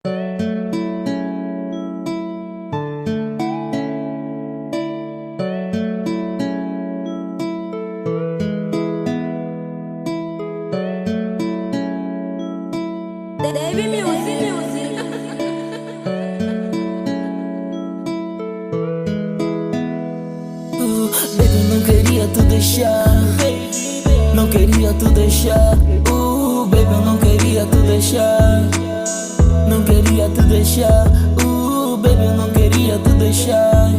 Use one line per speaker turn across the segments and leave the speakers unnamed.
Baby Music.
Baby, eu não queria tu deixar. Não queria tu deixar. Baby, eu não queria tu deixar. Não queria tu deixar. Baby, eu não queria tu deixar.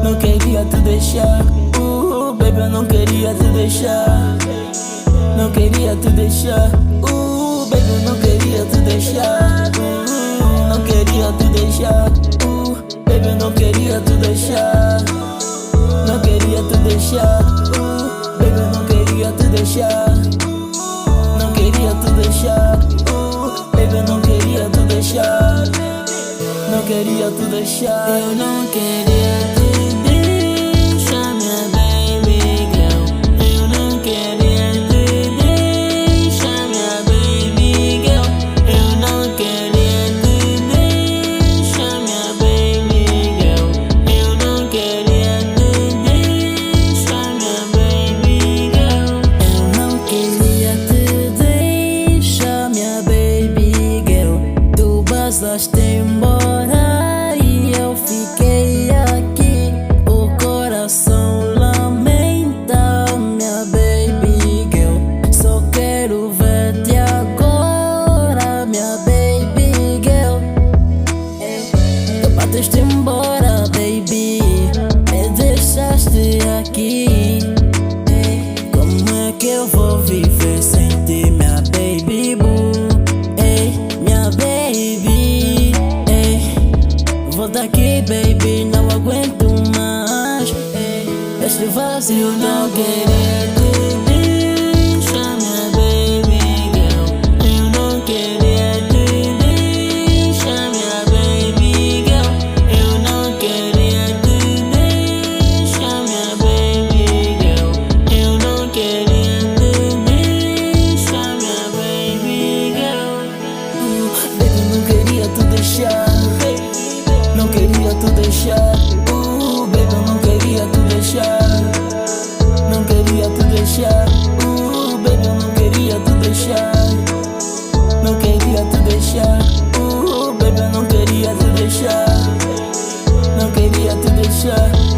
Não queria tu deixar. Baby, eu não queria tu deixar. Não queria tu deixar. Baby, eu não queria tu deixar. Não queria tu deixar. Baby, eu não queria tu deixar. Não queria te deixar, baby, eu não queria te deixar. Não queria te deixar, baby, eu não queria te deixar. Não queria te deixar. Eu não queria te deixar, minha baby girl. Eu não queria te deixar, minha baby girl. Eu não queria te deixar, minha baby girl. Eu não queria te embora e eu fiquei aqui. O coração lamenta, minha baby girl. Só quero ver-te agora, minha baby girl. Tu bateste embora, baby, me deixaste aqui. Como é que eu vou viver sem ti, minha baby boo? Minha baby, volta aqui, baby, não aguento mais. Este vazio não queria te deixar, minha baby girl. Eu não queria te deixar, minha baby girl. Eu não queria te deixar, minha baby girl. Eu não queria te deixar, minha baby girl. Baby, não queria te deixar. Não queria tu deixar, baby, eu não queria tu deixar. Não queria tu deixar, baby, eu não queria tu deixar. Não queria tu deixar, baby, eu não queria tu deixar. Não queria tu deixar.